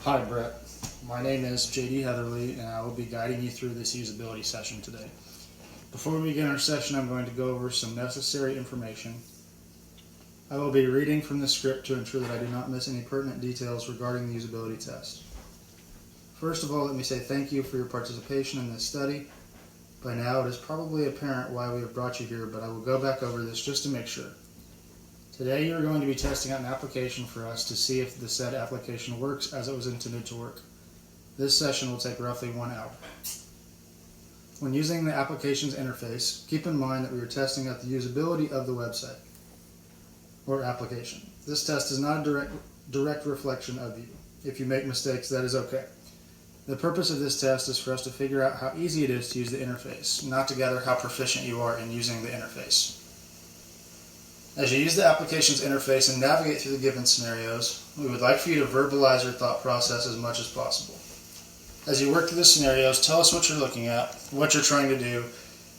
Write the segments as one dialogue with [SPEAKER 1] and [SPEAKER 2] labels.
[SPEAKER 1] Hi Brett, my name is JD Heatherly and I will be guiding you through this usability session today. Before we begin our session, I'm going to go over some necessary information. I will be reading from the script to ensure that I do not miss any pertinent details regarding the usability test. First of all, let me say thank you for your participation in this study. By now it is probably apparent why we have brought you here, but I will go back over this just to make sure. Today you are going to be testing out an application for us to see if the said application works as it was intended to work. This session will take roughly 1 hour. When using the application's interface, keep in mind that we are testing out the usability of the website or application. This test is not a direct reflection of you. If you make mistakes, that is okay. The purpose of this test is for us to figure out how easy it is to use the interface, not to gather how proficient you are in using the interface. As you use the application's interface and navigate through the given scenarios, we would like for you to verbalize your thought process as much as possible. As you work through the scenarios, tell us what you're looking at, what you're trying to do,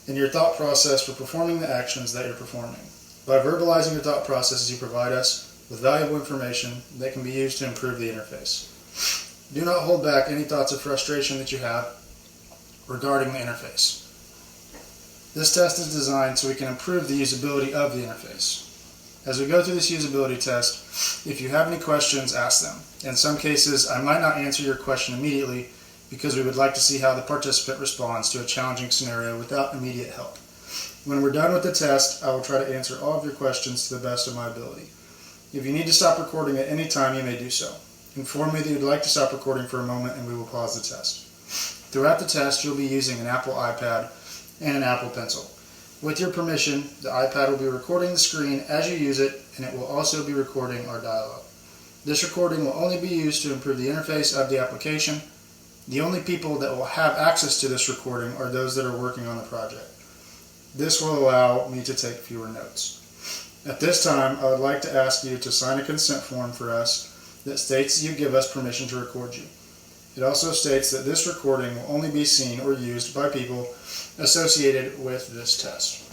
[SPEAKER 1] and your thought process for performing the actions that you're performing. By verbalizing your thought processes, you provide us with valuable information that can be used to improve the interface. Do not hold back any thoughts of frustration that you have regarding the interface. This test is designed so we can improve the usability of the interface. As we go through this usability test, if you have any questions, ask them. In some cases, I might not answer your question immediately because we would like to see how the participant responds to a challenging scenario without immediate help. When we're done with the test, I will try to answer all of your questions to the best of my ability. If you need to stop recording at any time, you may do so. Inform me that you'd like to stop recording for a moment and we will pause the test. Throughout the test, you'll be using an Apple iPad and an Apple Pencil. With your permission, the iPad will be recording the screen as you use it, and it will also be recording our dialogue. This recording will only be used to improve the interface of the application. The only people that will have access to this recording are those that are working on the project. This will allow me to take fewer notes. At this time, I would like to ask you to sign a consent form for us that states you give us permission to record you. It also states that this recording will only be seen or used by people associated with this test.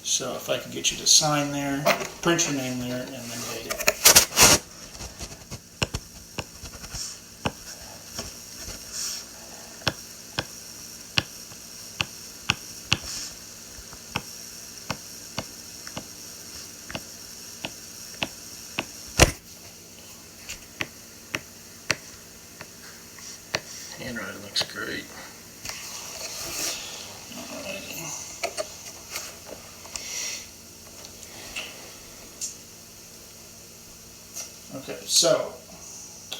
[SPEAKER 1] So if I could get you to sign there, print your name there, and then date it. Handwriting looks great. Alrighty. Okay, so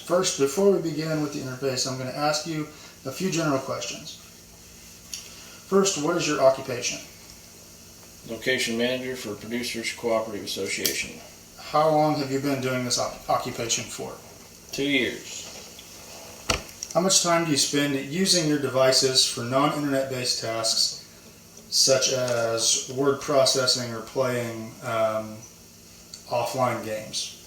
[SPEAKER 1] first, before we begin with the interface, I'm going to ask you a few general questions. First, what is your occupation?
[SPEAKER 2] Location manager for Producers Cooperative Association.
[SPEAKER 1] How long have you been doing this occupation for?
[SPEAKER 2] 2 years.
[SPEAKER 1] How much time do you spend using your devices for non-internet based tasks such as word processing or playing offline games?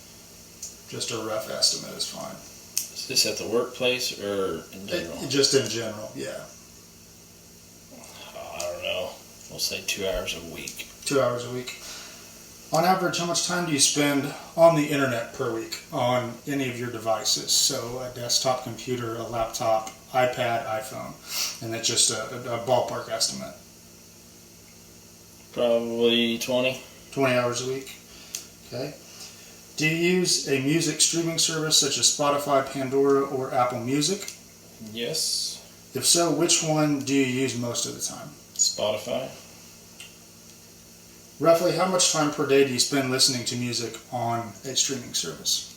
[SPEAKER 1] Just a rough estimate is fine.
[SPEAKER 2] Is this at the workplace or in general?
[SPEAKER 1] Just in general, yeah.
[SPEAKER 2] I don't know. We'll say 2 hours a week.
[SPEAKER 1] 2 hours a week. On average, how much time do you spend on the internet per week on any of your devices? So a desktop computer, a laptop, iPad, iPhone, and that's just a ballpark estimate.
[SPEAKER 2] Probably 20.
[SPEAKER 1] 20 hours a week. Okay. Do you use a music streaming service such as Spotify, Pandora, or Apple Music?
[SPEAKER 2] Yes.
[SPEAKER 1] If so, which one do you use most of the time?
[SPEAKER 2] Spotify.
[SPEAKER 1] Roughly how much time per day do you spend listening to music on a streaming service?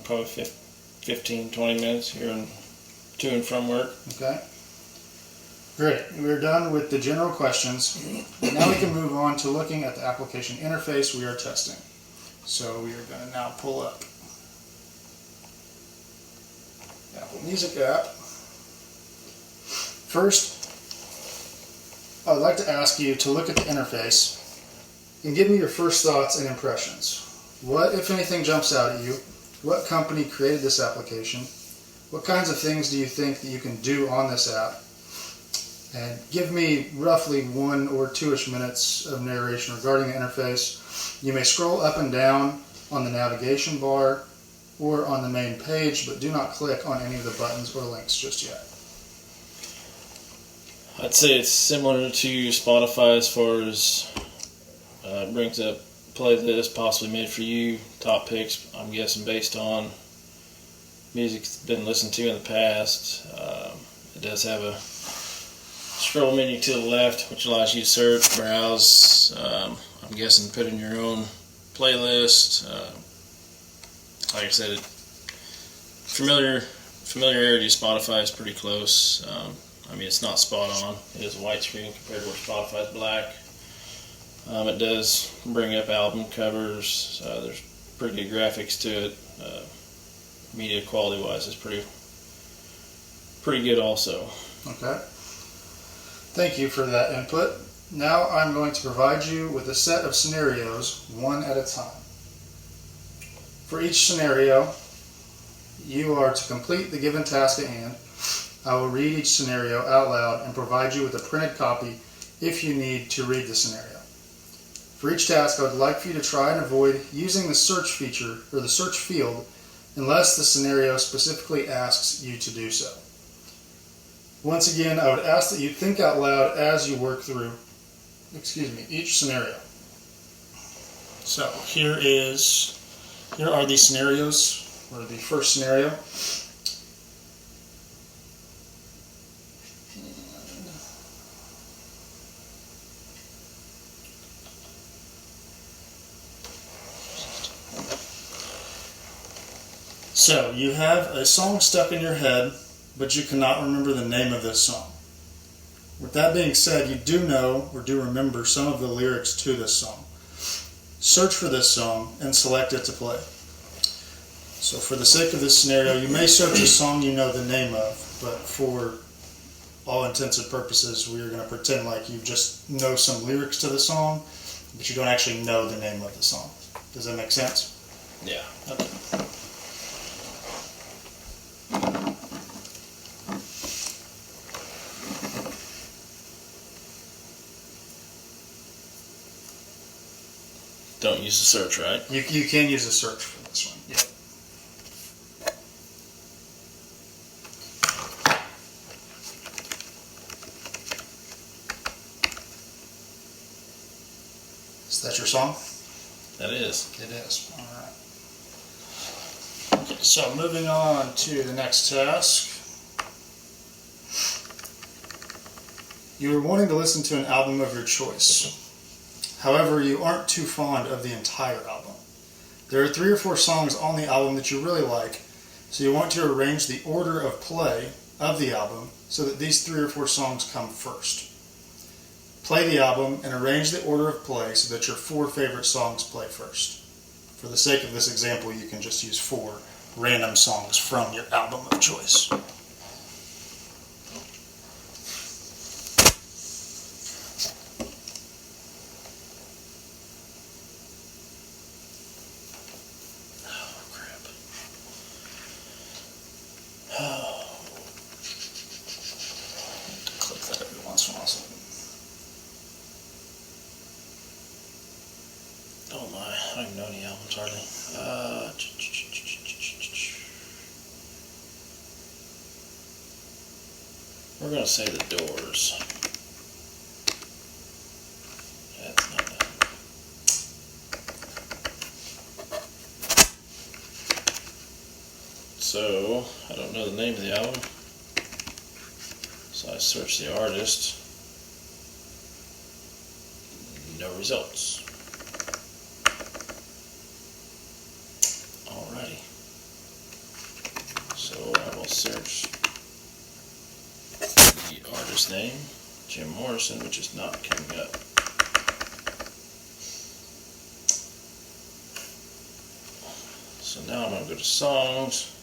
[SPEAKER 2] Probably 15, 20 minutes here and to and from work.
[SPEAKER 1] Okay. Great. We're done with the general questions. Now we can move on to looking at the application interface we are testing. So we are going to now pull up the Apple Music app. First, I would like to ask you to look at the interface and give me your first thoughts and impressions. What, if anything, jumps out at you? What company created this application? What kinds of things do you think that you can do on this app? and give me roughly 1 or 2-ish minutes of narration regarding the interface. You may scroll up and down on the navigation bar or on the main page, but do not click on any of the buttons or links just yet.
[SPEAKER 2] I'd say it's similar to Spotify as far as it brings up playlist possibly made for you, top picks, I'm guessing based on music that's been listened to in the past. It does have a scroll menu to the left, which allows you to search, browse, I'm guessing put in your own playlist. Like I said, familiarity to Spotify is pretty close. I mean, it's not spot on. It is a white screen compared to where Spotify is black. It does bring up album covers. There's pretty good graphics to it. Media quality wise is pretty good also.
[SPEAKER 1] Okay. Thank you for that input. Now I'm going to provide you with a set of scenarios, one at a time. For each scenario, you are to complete the given task at hand. I will read each scenario out loud and provide you with a printed copy if you need to read the scenario. For each task, I would like for you to try and avoid using the search feature or the search field unless the scenario specifically asks you to do so. Once again, I would ask that you think out loud as you work through, each scenario. So here are the scenarios, or the first scenario. So you have a song stuck in your head, but you cannot remember the name of this song. With that being said, you do know or do remember some of the lyrics to this song. Search for this song and select it to play. So for the sake of this scenario, you may search a song you know the name of, but for all intents and purposes, we are going to pretend like you just know some lyrics to the song, but you don't actually know the name of the song. Does that make sense?
[SPEAKER 2] Yeah.
[SPEAKER 1] Okay.
[SPEAKER 2] Don't use the search, right?
[SPEAKER 1] You can use a search for this one. Yep. Is that your song?
[SPEAKER 2] That is.
[SPEAKER 1] It is. All right. Okay, so moving on to the next task. You are wanting to listen to an album of your choice. However, you aren't too fond of the entire album. There are 3 or 4 songs on the album that you really like, so you want to arrange the order of play of the album so that these 3 or 4 songs come first. Play the album and arrange the order of play so that your 4 favorite songs play first. For the sake of this example, you can just use 4 random songs from your album of choice. Click that every once in a while.
[SPEAKER 2] Oh my, I don't even know any albums hardly. We're gonna say The Doors. That's not that. So, I don't know the name of the album. So I search the artist. No results. Alrighty. So I will search the artist name, Jim Morrison, which is not coming up. So now I'm going to go to songs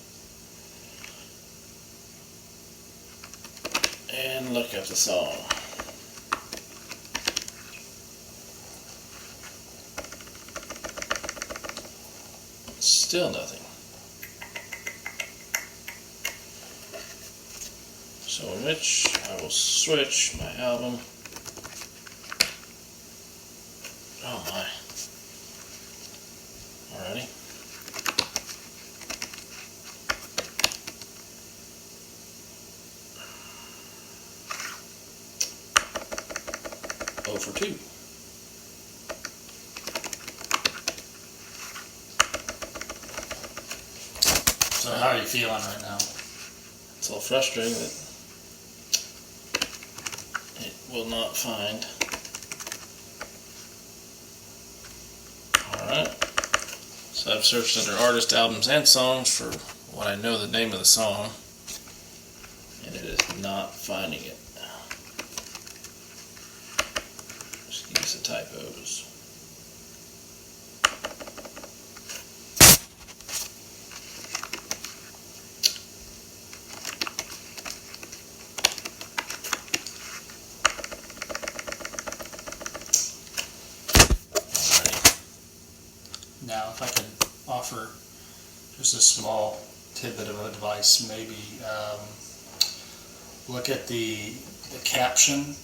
[SPEAKER 2] and look up the song. Still nothing. So in which I will switch my album. Oh my. Alrighty. Oh for 2.
[SPEAKER 1] So how are you feeling right now?
[SPEAKER 2] It's a little frustrating that it will not find. Alright. So I've searched under artist, albums, and songs for what I know the name of the song, and it is not finding it. Excuse the typos.
[SPEAKER 1] Now, if I could offer just a small tidbit of advice, maybe look at the caption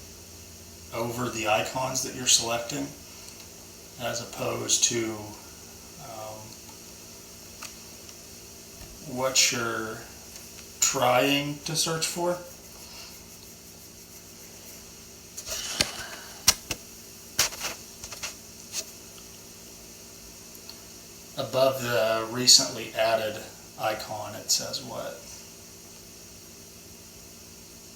[SPEAKER 1] over the icons that you're selecting, as opposed to what you're trying to search for. Above the recently added icon, it says what?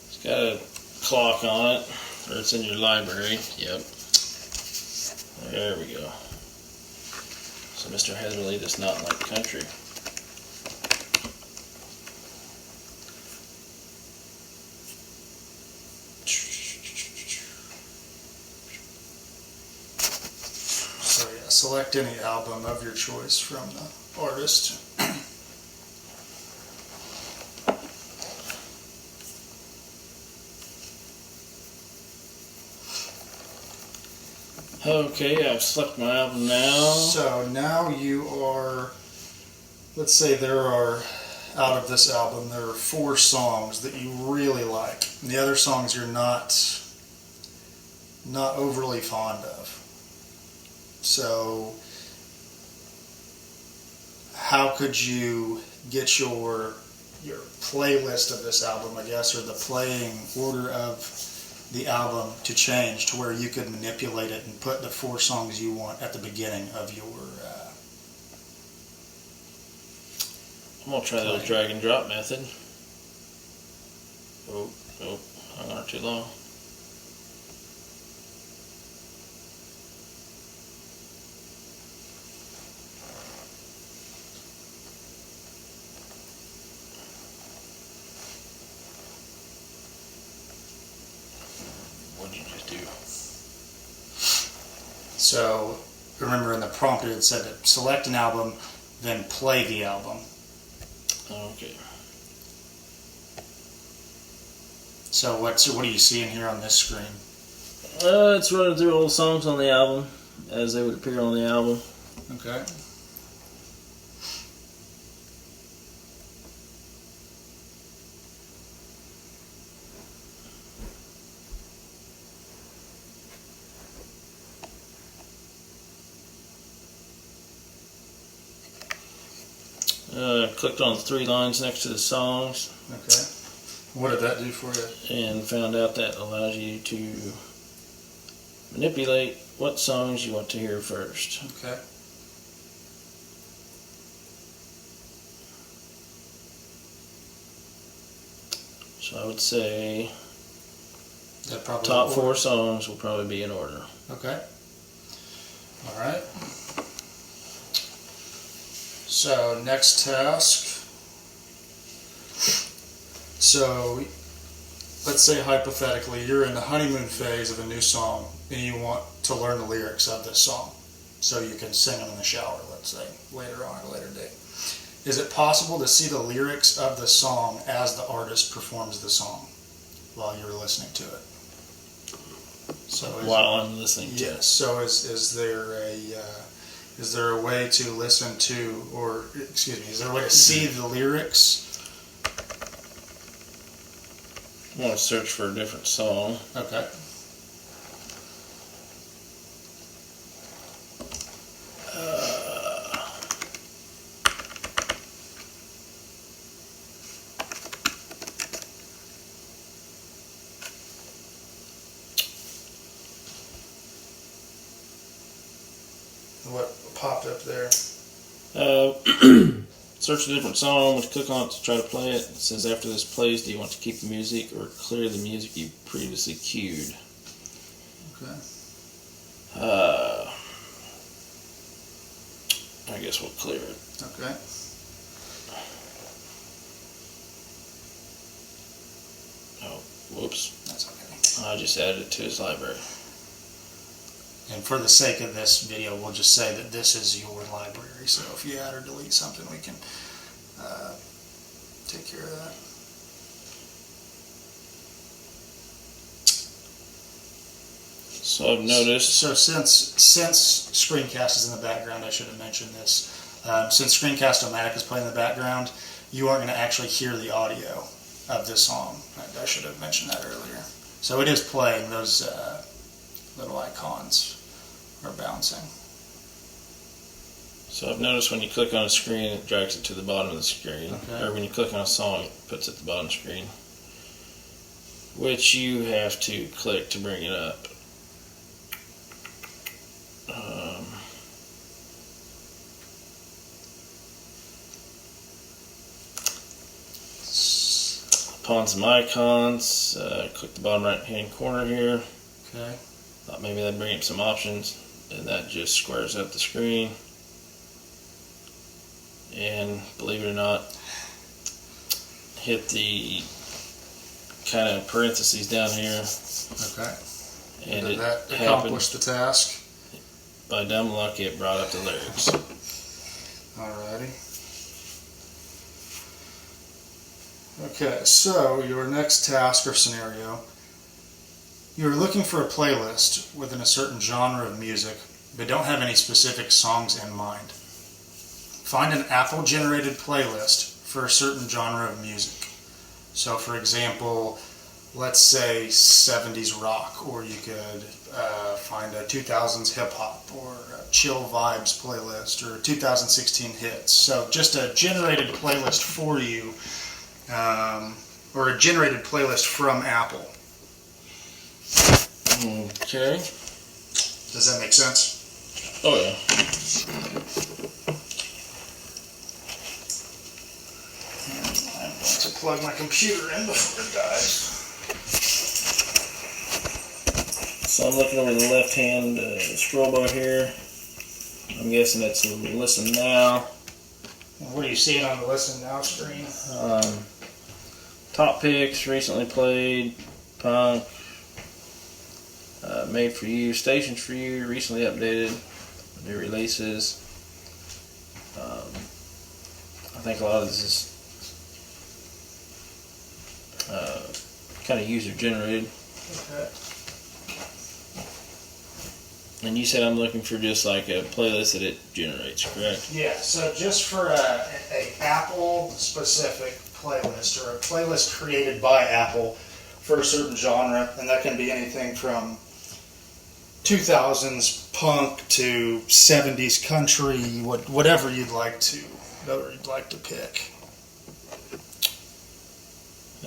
[SPEAKER 2] It's got a clock on it, or it's in your library. Yep. There we go. So Mr. Heatherly does not like country.
[SPEAKER 1] So yeah, select any album of your choice from the artist.
[SPEAKER 2] Okay, I've selected my album now.
[SPEAKER 1] So now you are, let's say there are, out of this album, there are 4 songs that you really like. And the other songs you're not overly fond of. So how could you get your playlist of this album, I guess, or the playing order of the album to change to where you could manipulate it and put the 4 songs you want at the beginning of your
[SPEAKER 2] I'm going to try the drag and drop method. Oh, hung on too long. What did you just do?
[SPEAKER 1] So remember in the prompt it said to select an album, then play the album.
[SPEAKER 2] Okay.
[SPEAKER 1] So what are you seeing here on this screen?
[SPEAKER 2] It's running through all the songs on the album as they would appear on the album.
[SPEAKER 1] Okay.
[SPEAKER 2] Clicked on the 3 lines next to the songs.
[SPEAKER 1] Okay. What did that do for you?
[SPEAKER 2] And found out that allows you to manipulate what songs you want to hear first.
[SPEAKER 1] Okay.
[SPEAKER 2] So I would say
[SPEAKER 1] That probably
[SPEAKER 2] top 4 songs will probably be in order.
[SPEAKER 1] Okay. All right. So next task. So let's say hypothetically you're in the honeymoon phase of a new song and you want to learn the lyrics of this song so you can sing them in the shower, let's say, later on at a later date. Is it possible to see the lyrics of the song as the artist performs the song while you're listening to it? So
[SPEAKER 2] While I'm listening to it.
[SPEAKER 1] yes. So is there a way to listen to, or excuse me, is there a way to see the lyrics
[SPEAKER 2] I want to search for a different song.
[SPEAKER 1] Okay. What popped up there?
[SPEAKER 2] Search a different song. When you click on it to try to play it, it says after this plays, do you want to keep the music or clear the music you previously queued?
[SPEAKER 1] Okay.
[SPEAKER 2] I guess we'll clear it.
[SPEAKER 1] Okay.
[SPEAKER 2] Oh, whoops.
[SPEAKER 1] That's okay.
[SPEAKER 2] I just added it to his library.
[SPEAKER 1] And for the sake of this video, we'll just say that this is your library. So if you add or delete something, we can take care of that.
[SPEAKER 2] So I've noticed.
[SPEAKER 1] So since Screencast is in the background, I should have mentioned this. Since Screencast-O-Matic is playing in the background, you aren't going to actually hear the audio of this song. I should have mentioned that earlier. So it is playing. Those little icons are bouncing.
[SPEAKER 2] So I've noticed when you click on a screen, it drags it to the bottom of the screen.
[SPEAKER 1] Okay.
[SPEAKER 2] Or when you click on a song, it puts it at the bottom of the screen. Which you have to click to bring it up. Upon some icons, click the bottom right hand corner here.
[SPEAKER 1] Okay.
[SPEAKER 2] Thought maybe that'd bring up some options, and that just squares up the screen. And believe it or not, hit the kind of parentheses down here.
[SPEAKER 1] Okay.
[SPEAKER 2] And
[SPEAKER 1] Did
[SPEAKER 2] it
[SPEAKER 1] that
[SPEAKER 2] happened.
[SPEAKER 1] accomplish the task?
[SPEAKER 2] By dumb luck, it brought up the lyrics.
[SPEAKER 1] Alrighty. Okay, so your next task or scenario, you're looking for a playlist within a certain genre of music, but don't have any specific songs in mind. Find an Apple-generated playlist for a certain genre of music. So, for example, let's say 70s rock, or you could find a 2000s hip-hop, or a chill vibes playlist, or 2016 hits. So just a generated playlist for you, or a generated playlist from Apple.
[SPEAKER 2] Okay.
[SPEAKER 1] Does that make sense?
[SPEAKER 2] Oh yeah.
[SPEAKER 1] I'm going to plug my computer in before it dies.
[SPEAKER 2] So I'm looking over the left-hand scroll bar here. I'm guessing that's listen now.
[SPEAKER 1] What are you seeing on the listen now screen?
[SPEAKER 2] Top picks, recently played, punk, made for you, stations for you, recently updated, new releases. I think a lot of this is kind of user generated.
[SPEAKER 1] Okay.
[SPEAKER 2] And you said I'm looking for just like a playlist that it generates, correct?
[SPEAKER 1] Yeah, so just for a Apple specific playlist, or a playlist created by Apple for a certain genre, and that can be anything from 2000s punk to 70s country, whatever you'd like to pick.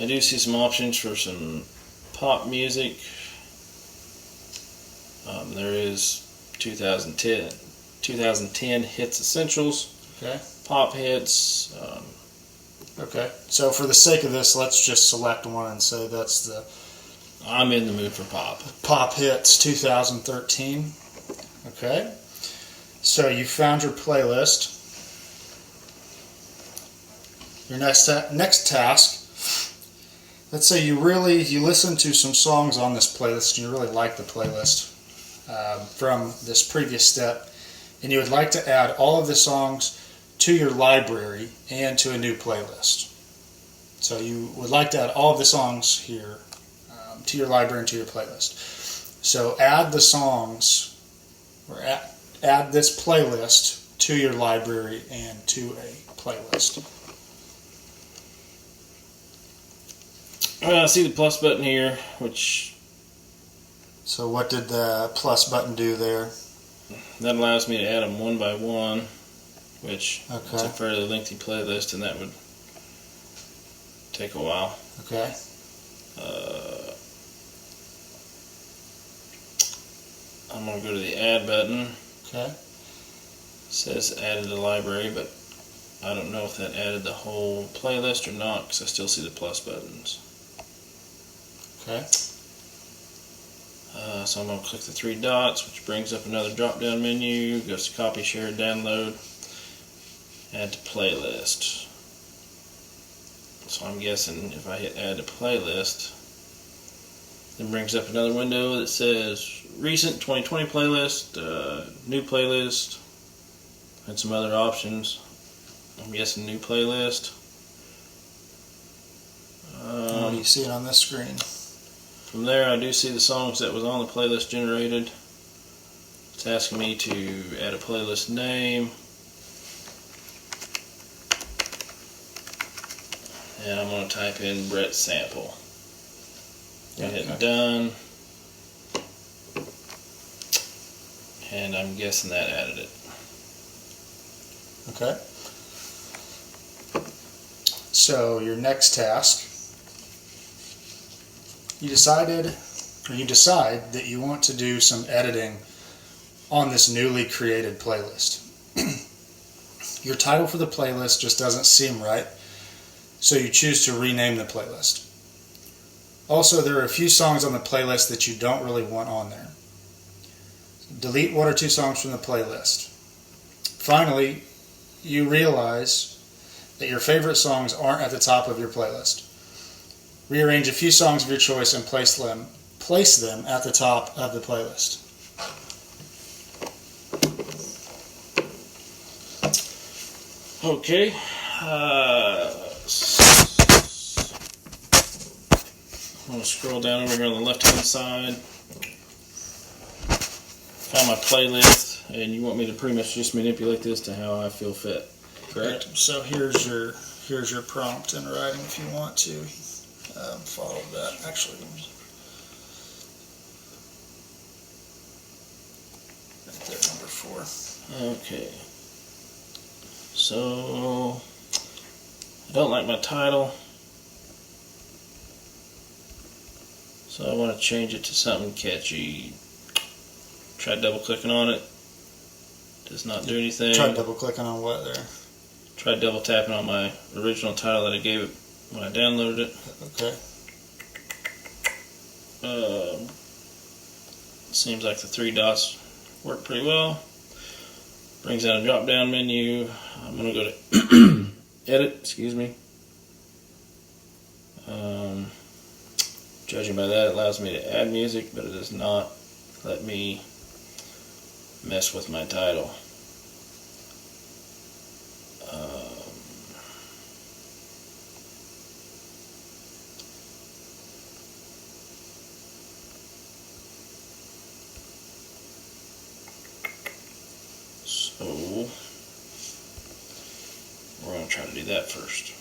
[SPEAKER 2] I do see some options for some pop music. There is 2010 hits essentials,
[SPEAKER 1] Okay.
[SPEAKER 2] pop hits.
[SPEAKER 1] Okay. So for the sake of this, let's just select one and say that's the
[SPEAKER 2] I'm in the mood for pop.
[SPEAKER 1] Pop Hits 2013. Okay. So you found your playlist. Your next task. Let's say you listen to some songs on this playlist and you really like the playlist from this previous step, and you would like to add all of the songs to your library and to a new playlist. So you would like to add all of the songs here to your library and to your playlist. So add the songs, or add this playlist to your library and to a playlist.
[SPEAKER 2] I see the plus button here, which
[SPEAKER 1] So what did the plus button do there?
[SPEAKER 2] that allows me to add them one by one, which
[SPEAKER 1] Okay.
[SPEAKER 2] is a fairly lengthy playlist, and that would take a while.
[SPEAKER 1] Okay.
[SPEAKER 2] I'm going to go to the add button.
[SPEAKER 1] Okay.
[SPEAKER 2] It says added to the library, but I don't know if that added the whole playlist or not, because I still see the plus buttons.
[SPEAKER 1] Okay.
[SPEAKER 2] So I'm going to click the three dots, which brings up another drop down menu, goes to copy, share, download, add to playlist. So I'm guessing if I hit add to playlist, it brings up another window that says recent 2020 playlist, new playlist, and some other options. I'm guessing new playlist.
[SPEAKER 1] What do you see on this screen?
[SPEAKER 2] From there, I do see the songs that was on the playlist generated. It's asking me to add a playlist name. And I'm going to type in Brett Sample. And hit done. And I'm guessing that added it.
[SPEAKER 1] Okay. So your next task, you decide that you want to do some editing on this newly created playlist. Your title for the playlist just doesn't seem right, so you choose to rename the playlist. Also, there are a few songs on the playlist that you don't really want on there. Delete one or two songs from the playlist. Finally, you realize that your favorite songs aren't at the top of your playlist. Rearrange a few songs of your choice and place them at the top of the playlist.
[SPEAKER 2] Okay. I'm going to scroll down over here on the left hand side. Found my playlist, and you want me to pretty much just manipulate this to how I feel fit, correct?
[SPEAKER 1] Right, so here's your prompt in writing if you want to follow that. Actually, right there, number 4.
[SPEAKER 2] Okay. So, I don't like my title. So I want to change it to something catchy. Try double clicking on it. Does not do anything.
[SPEAKER 1] Try double clicking on what there?
[SPEAKER 2] Try double tapping on my original title that I gave it when I downloaded it.
[SPEAKER 1] Okay.
[SPEAKER 2] Seems like the three dots work pretty well. Brings out a drop down menu. I'm going to go to edit, excuse me. Judging by that, it allows me to add music, but it does not let me mess with my title. So we're going to try to do that first.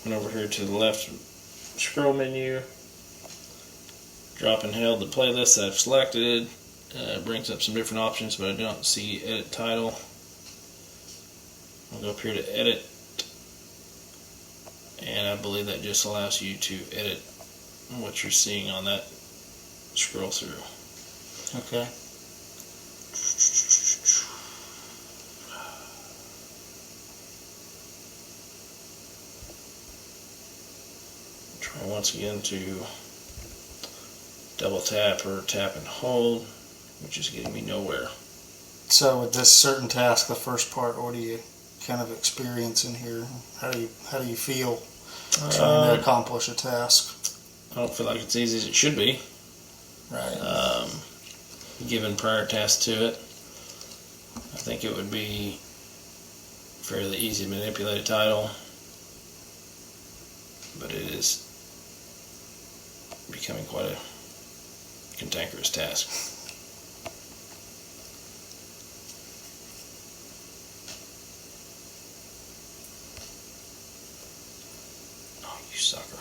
[SPEAKER 2] Went over here to the left scroll menu, drop and held the playlist that I've selected. It brings up some different options, but I don't see edit title. I'll go up here to edit, and I believe that just allows you to edit what you're seeing on that scroll through.
[SPEAKER 1] Okay.
[SPEAKER 2] Try once again to double tap or tap and hold, which is getting me nowhere.
[SPEAKER 1] So with this certain task, the first part, what do you kind of experience in here? How do you feel trying to accomplish a task?
[SPEAKER 2] I don't feel like it's easy as it should be.
[SPEAKER 1] Right.
[SPEAKER 2] Given prior tasks to it, I think it would be fairly easy to manipulate a title, but it is becoming quite a cantankerous task. Oh, you sucker.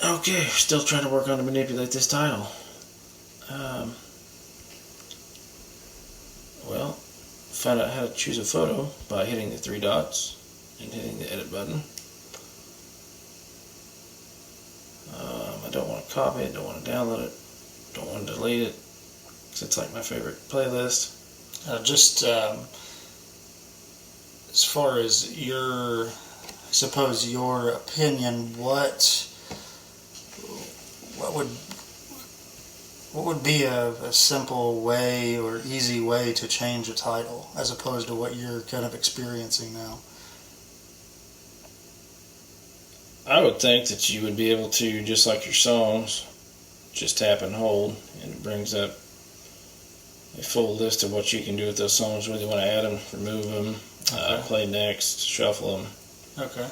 [SPEAKER 2] Okay, still trying to work on to manipulate this title. Well, found out how to choose a photo by hitting the three dots and hitting the edit button. I don't want to copy it, don't want to download it, don't want to delete it, because it's like my favorite playlist.
[SPEAKER 1] Just as far as your, I suppose, your opinion, what would be a simple way or easy way to change a title as opposed to what you're kind of experiencing now?
[SPEAKER 2] I would think that you would be able to, just like your songs, just tap and hold, and it brings up a full list of what you can do with those songs, whether you want to add them, remove them,
[SPEAKER 1] Okay.
[SPEAKER 2] play next, shuffle them.
[SPEAKER 1] Okay.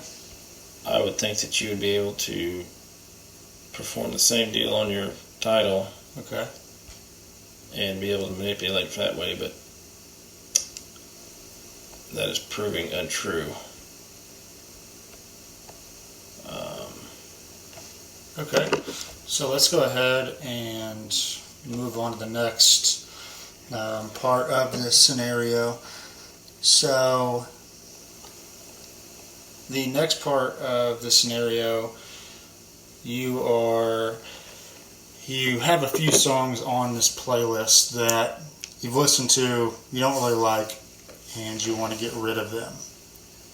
[SPEAKER 2] I would think that you would be able to perform the same deal on your title
[SPEAKER 1] Okay.
[SPEAKER 2] and be able to manipulate that way, but that is proving untrue.
[SPEAKER 1] Okay. So let's go ahead and move on to the next part of this scenario. So the next part of the scenario, you have a few songs on this playlist that you've listened to, you don't really like, and you want to get rid of them.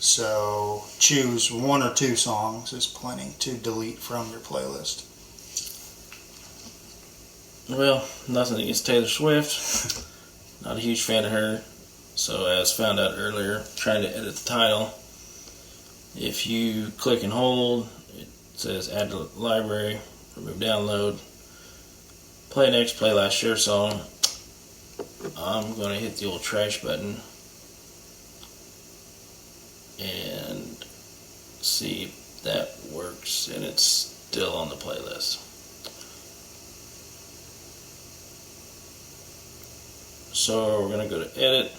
[SPEAKER 1] So choose one or two songs is plenty to delete from your playlist.
[SPEAKER 2] Well, nothing against Taylor Swift. Not a huge fan of her. So as found out earlier, trying to edit the title, if you click and hold, it says add to library, remove download, play next, play last, share song. I'm going to hit the old trash button and see if that works, and it's still on the playlist. So we're going to go to edit.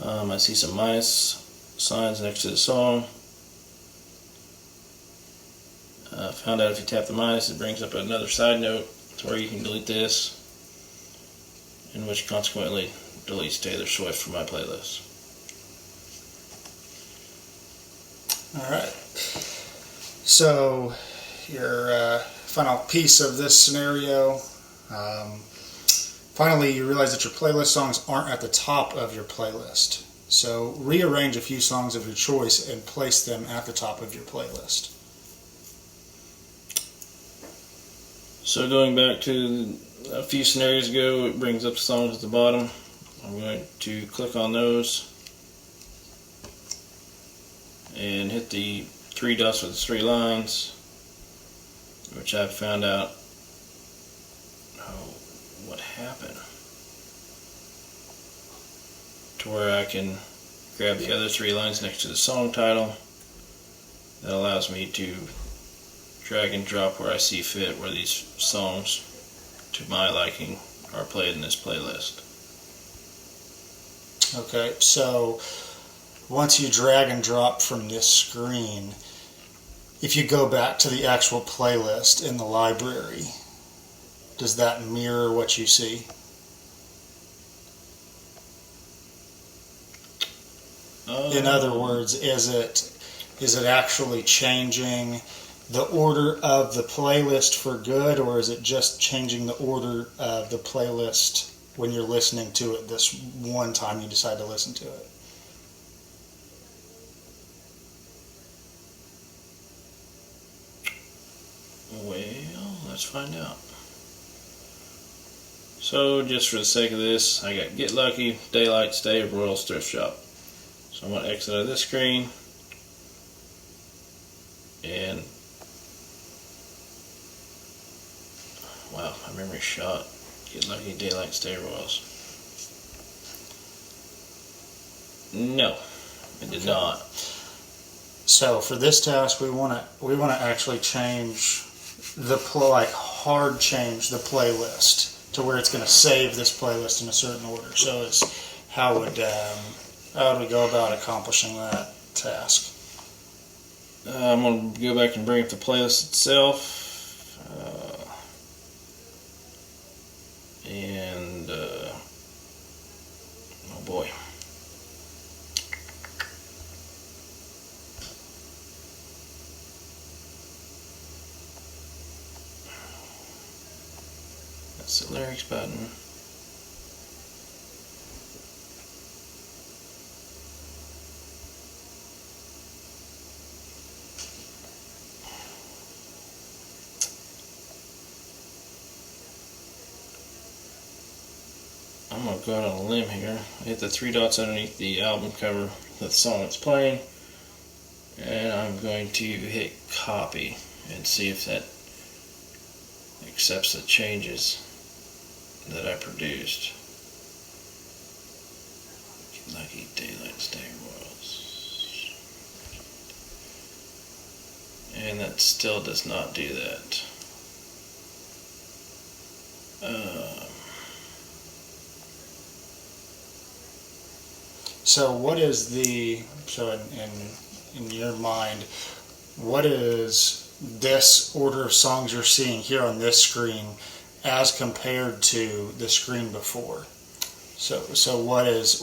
[SPEAKER 2] I see some minus signs next to the song. Found out if you tap the minus, it brings up another side note to where you can delete this, and which consequently deletes Taylor Swift from my playlist.
[SPEAKER 1] Alright. So your final piece of this scenario, finally you realize that your playlist songs aren't at the top of your playlist. So rearrange a few songs of your choice and place them at the top of your playlist.
[SPEAKER 2] So going back to a few scenarios ago, it brings up the songs at the bottom. I'm going to click on those and hit the three dots with the three lines, which I've found out what happened, to where I can grab the other three lines next to the song title. That allows me to drag and drop where I see fit, where these songs to my liking are played in this playlist.
[SPEAKER 1] Okay, so once you drag and drop from this screen, if you go back to the actual playlist in the library, does that mirror what you see? In other words, is it actually changing the order of the playlist for good, or is it just changing the order of the playlist when you're listening to it this one time you decide to listen to it?
[SPEAKER 2] Well, let's find out. So, just for the sake of this, I got Get Lucky, Daylight Stay, Royal's Thrift Shop. So I'm going to exit out of this screen and wow, my memory's shot. Get Lucky, Daylight Stay, Royals. No, it did not.
[SPEAKER 1] So for this task, we want to actually change hard change the playlist to where it's going to save this playlist in a certain order. So it's how would we go about accomplishing that task?
[SPEAKER 2] I'm going to go back and bring up the playlist itself. Oh boy. That's the lyrics button. I'm going to go out on a limb here. Hit the three dots underneath the album cover of the song that's playing, and I'm going to hit copy and see if that accepts the changes that I produced. Lucky Daylight Stay Royals. And that still does not do that.
[SPEAKER 1] So what is in your mind, what is this order of songs you're seeing here on this screen as compared to the screen before? So what is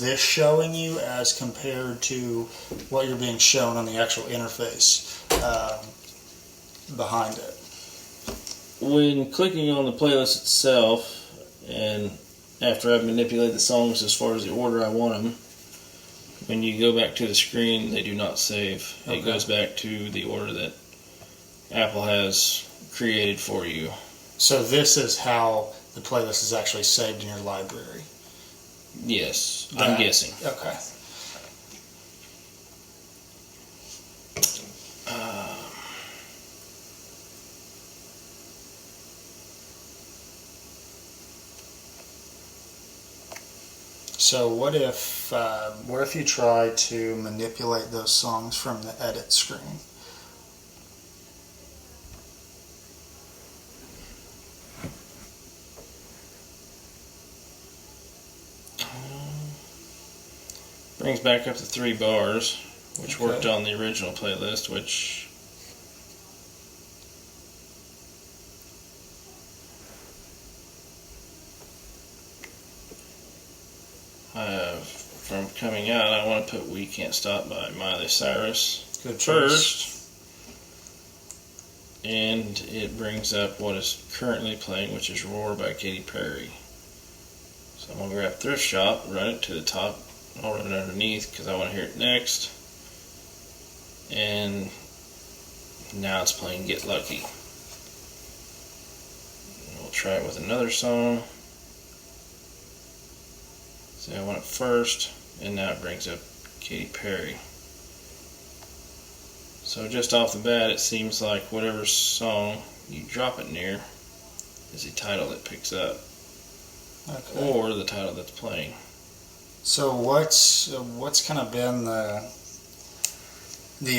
[SPEAKER 1] this showing you as compared to what you're being shown on the actual interface behind it?
[SPEAKER 2] When clicking on the playlist itself, and after I've manipulated the songs as far as the order I want them, when you go back to the screen, they do not save. Okay. It goes back to the order that Apple has created for you.
[SPEAKER 1] So this is how the playlist is actually saved in your library?
[SPEAKER 2] Yes, I'm guessing.
[SPEAKER 1] Okay. So what if you try to manipulate those songs from the edit screen?
[SPEAKER 2] Brings back up the 3 bars, which worked on the original playlist, which from coming out, I want to put We Can't Stop by Miley Cyrus first. And it brings up what is currently playing, which is Roar by Katy Perry. So I'm going to grab Thrift Shop, run it to the top. I'll run it underneath because I want to hear it next. And now it's playing Get Lucky. And we'll try it with another song. So I want it first, and now it brings up Katy Perry. So just off the bat, it seems like whatever song you drop it near is the title that picks up, or the title that's playing.
[SPEAKER 1] So what's kind of been the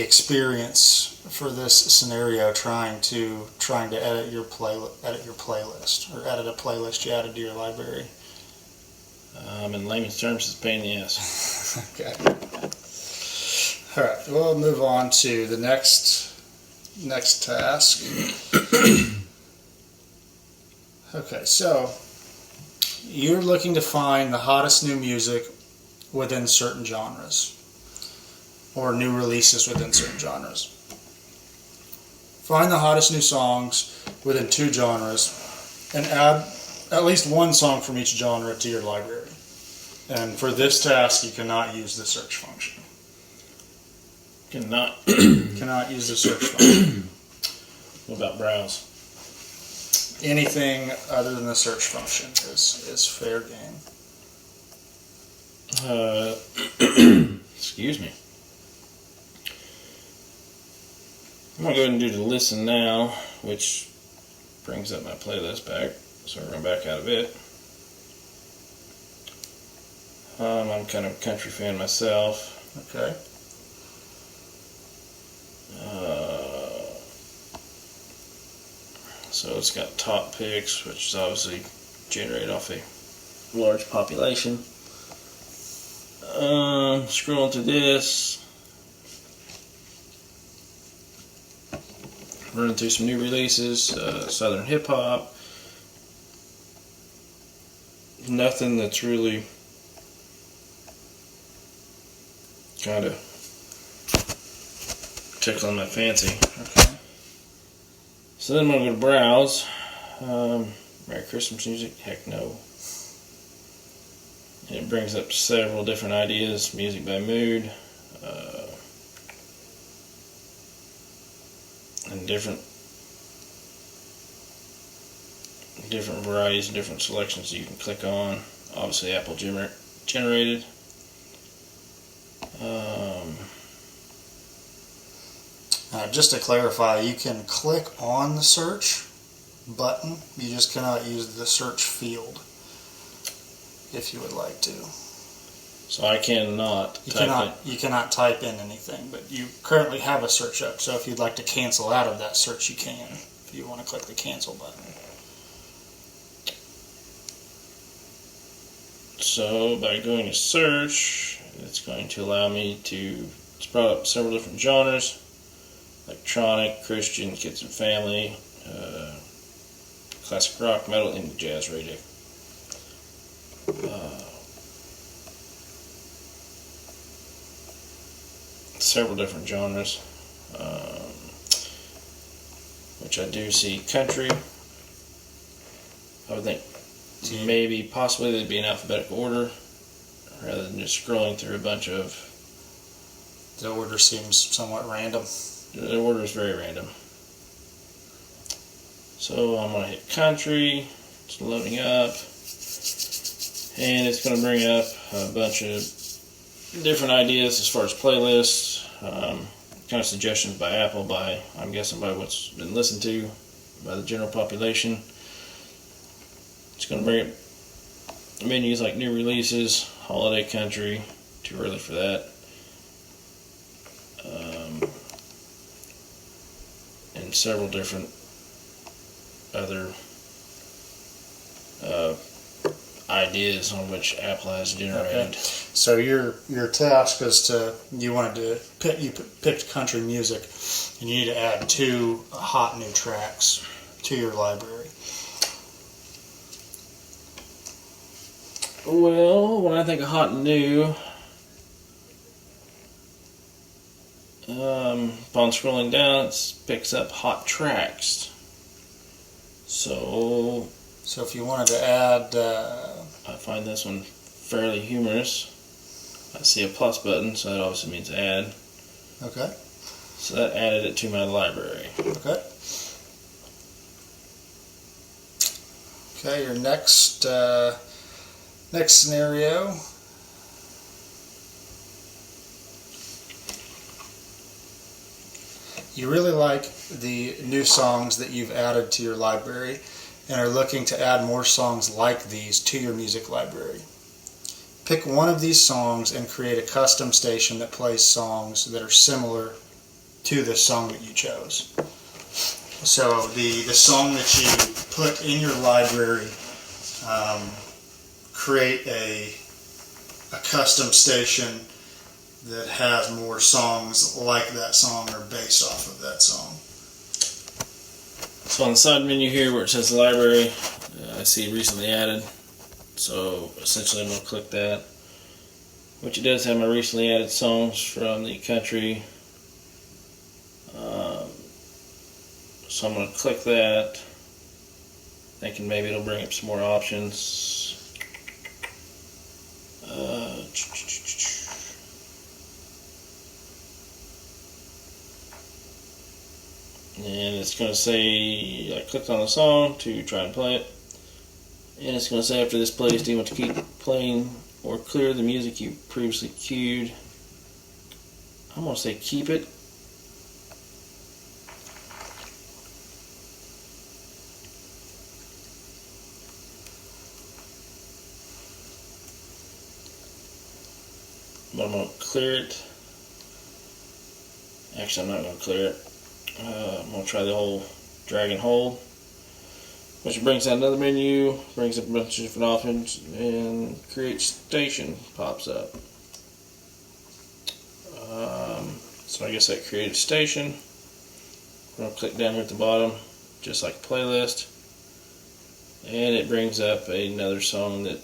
[SPEAKER 1] experience for this scenario trying to edit your playlist or edit a playlist you added to your library?
[SPEAKER 2] In layman's terms, it's a pain in the ass.
[SPEAKER 1] Okay. All right. We'll move on to the next task. Okay. So you're looking to find the hottest new music within certain genres, or new releases within certain genres. Find the hottest new songs within 2 genres, and add at least 1 song from each genre to your library. And for this task, you cannot use the search function.
[SPEAKER 2] Cannot
[SPEAKER 1] use the search function.
[SPEAKER 2] What about browse?
[SPEAKER 1] Anything other than the search function is fair game.
[SPEAKER 2] Excuse me. I'm going to go ahead and do the listen now, which brings up my playlist back. So we're going back out of it. I'm kind of a country fan myself.
[SPEAKER 1] Okay.
[SPEAKER 2] So it's got top picks, which is obviously generated off a large population. Scrolling through this, running through some new releases, Southern hip hop. Nothing that's really kind of tickling my fancy.
[SPEAKER 1] Okay.
[SPEAKER 2] So then I'm going to go to browse. Merry Christmas music? Heck no. And it brings up several different ideas, music by mood, and different varieties and different selections you can click on. Obviously Apple generated.
[SPEAKER 1] Just to clarify, you can click on the search button. You just cannot use the search field if you would like to.
[SPEAKER 2] So I cannot
[SPEAKER 1] You cannot type in anything, but you currently have a search up. So if you'd like to cancel out of that search, you can. If you want to click the cancel button.
[SPEAKER 2] So by going to search, it's going to allow me to, it's brought up several different genres: electronic, Christian, kids and family, classic rock, metal, indie, jazz, radio. Several different genres, which I do see country. I would think maybe possibly they'd be in alphabetical order rather than just scrolling through a bunch of.
[SPEAKER 1] The order seems somewhat random.
[SPEAKER 2] The order is very random. So I'm going to hit country. It's loading up, and it's going to bring up a bunch of different ideas as far as playlists, kind of suggestions by Apple, I'm guessing by what's been listened to by the general population. It's going to bring up menus like new releases, holiday country, too early for that, and several different other ideas on which Apple has generated.
[SPEAKER 1] Okay. So your task is you picked country music, and you need to add 2 hot new tracks to your library.
[SPEAKER 2] Well, when I think of hot and new, upon scrolling down, it picks up hot tracks. So
[SPEAKER 1] if you wanted to add,
[SPEAKER 2] I find this one fairly humorous. I see a plus button, so that obviously means add.
[SPEAKER 1] okay,
[SPEAKER 2] So that added it to my library.
[SPEAKER 1] okay, your next scenario. You really like the new songs that you've added to your library and are looking to add more songs like these to your music library. Pick one of these songs and create a custom station that plays songs that are similar to the song that you chose. So the song that you put in your library, create a custom station that has more songs like that song or based off of that song.
[SPEAKER 2] So on the side menu here where it says library, I see recently added. So essentially I'm going to click that, which it does have my recently added songs from the country. So I'm going to click that, thinking maybe it'll bring up some more options. And it's going to say, I clicked on the song to try and play it. And it's going to say after this plays, do you want to keep playing or clear the music you previously queued? I'm going to say keep it. but I'm going to clear it. Actually, I'm not going to clear it. I'm going to try the whole drag and hold, which brings out another menu, brings up a bunch of different options, and create station pops up. So I guess that created station. I'm going to click down here at the bottom, just like playlist, and it brings up another song that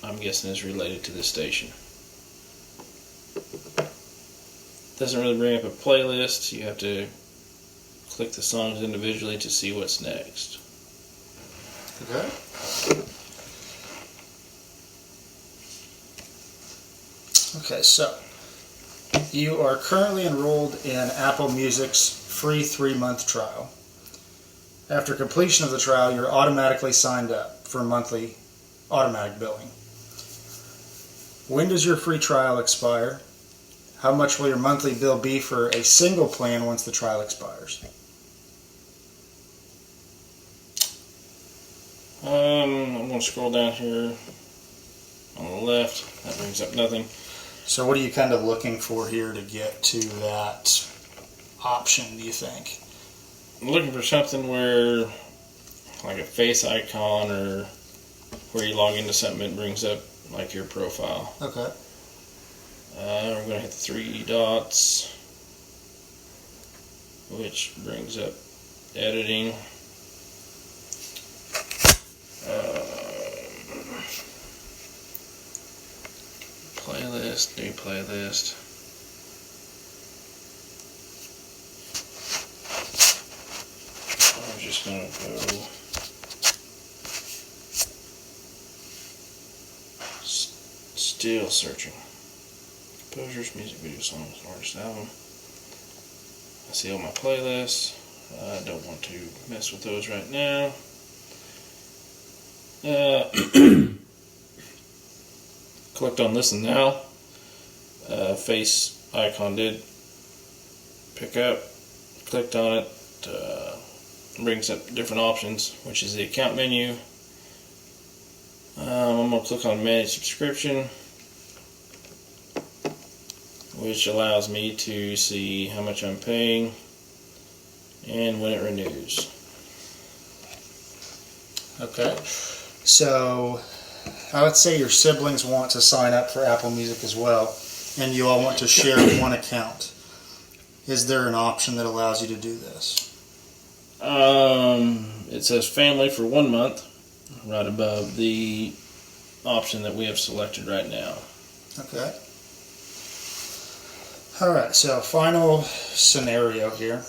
[SPEAKER 2] I'm guessing is related to this station. Doesn't really bring up a playlist. You have to click the songs individually to see what's next.
[SPEAKER 1] Okay. Okay, so you are currently enrolled in Apple Music's free 3-month trial. After completion of the trial, you're automatically signed up for monthly automatic billing. When does your free trial expire? How much will your monthly bill be for a single plan once the trial expires?
[SPEAKER 2] I'm going to scroll down here on the left. That brings up nothing.
[SPEAKER 1] So what are you kind of looking for here to get to that option, do you think?
[SPEAKER 2] I'm looking for something where, like a face icon, or where you log into something, it brings up like your profile.
[SPEAKER 1] Okay.
[SPEAKER 2] We're going to hit the 3 dots, which brings up editing. Playlist, new playlist. I'm just going to go still searching. Composers, music, video, songs, artist, album. I see all my playlists. I don't want to mess with those right now. Clicked on listen now. Face icon did pick up. Clicked on it. Brings up different options, which is the account menu. I'm going to click on manage subscription, which allows me to see how much I'm paying and when it renews.
[SPEAKER 1] Okay. So let's say your siblings want to sign up for Apple Music as well, and you all want to share one account. Is there an option that allows you to do this?
[SPEAKER 2] It says family for 1 month, right above the option that we have selected right now.
[SPEAKER 1] Okay. Alright, so final scenario here.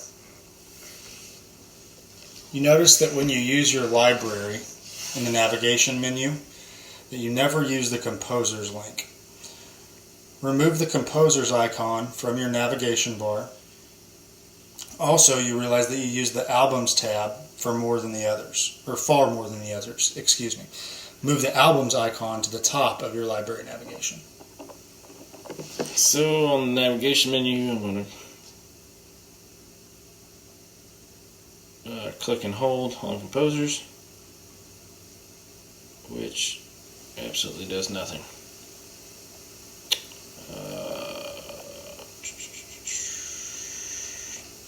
[SPEAKER 1] You notice that when you use your library in the navigation menu, that you never use the Composers link. Remove the Composers icon from your navigation bar. Also, you realize that you use the Albums tab for more than the others, or far more than the others, excuse me. Move the Albums icon to the top of your library navigation.
[SPEAKER 2] So on the navigation menu, I'm going to click and hold on Composers, which absolutely does nothing.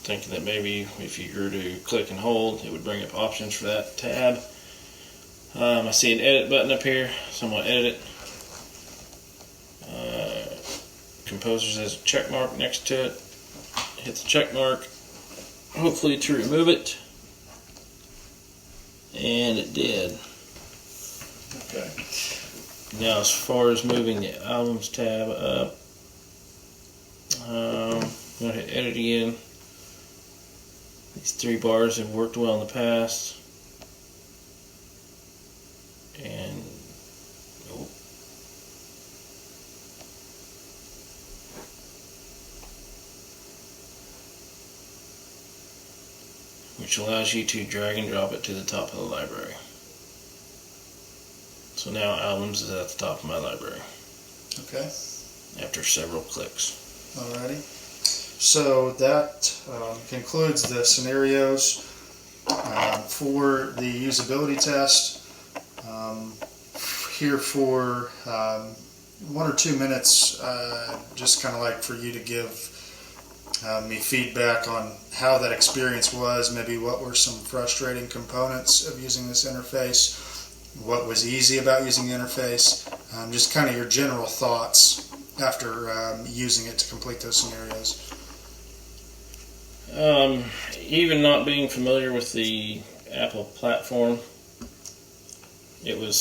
[SPEAKER 2] Thinking that maybe if you were to click and hold, it would bring up options for that tab. I see an edit button up here, so I'm going to edit it. Composers has a check mark next to it. Hit the check mark, hopefully to remove it, and it did.
[SPEAKER 1] Okay.
[SPEAKER 2] Now, as far as moving the Albums tab up, I'm going to hit edit again. These 3 bars have worked well in the past. And which allows you to drag and drop it to the top of the library. So now Albums is at the top of my library.
[SPEAKER 1] Okay.
[SPEAKER 2] After several clicks.
[SPEAKER 1] Alrighty. So that concludes the scenarios for the usability test. Here for 1 or 2 minutes, just kind of like for you to give me feedback on how that experience was, maybe what were some frustrating components of using this interface, what was easy about using the interface, just kind of your general thoughts after using it to complete those scenarios.
[SPEAKER 2] Even not being familiar with the Apple platform, it was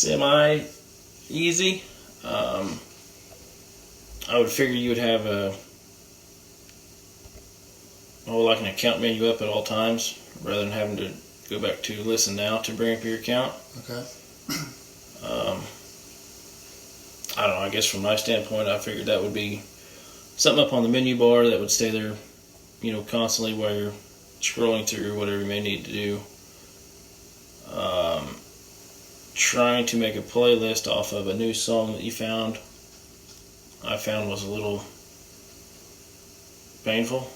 [SPEAKER 2] semi-easy. I would figure you would have like an account menu up at all times, rather than having to go back to listen now to bring up your account.
[SPEAKER 1] Okay.
[SPEAKER 2] I don't know, I guess from my standpoint, I figured that would be something up on the menu bar that would stay there, constantly while you're scrolling through whatever you may need to do. Trying to make a playlist off of a new song that I found was a little painful.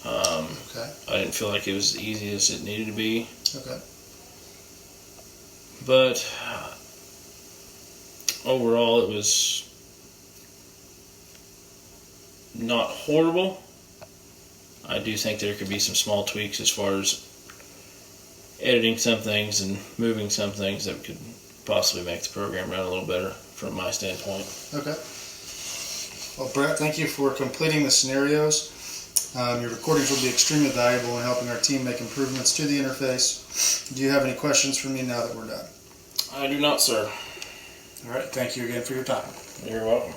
[SPEAKER 1] Okay.
[SPEAKER 2] I didn't feel like it was as easy as it needed to be.
[SPEAKER 1] Okay.
[SPEAKER 2] But overall, it was not horrible. I do think there could be some small tweaks as far as editing some things and moving some things that could possibly make the program run a little better from my standpoint.
[SPEAKER 1] Okay. Well, Brett, thank you for completing the scenarios. Your recordings will be extremely valuable in helping our team make improvements to the interface. Do you have any questions for me now that we're done?
[SPEAKER 2] I do not, sir.
[SPEAKER 1] All right. Thank you again for your time.
[SPEAKER 2] You're welcome.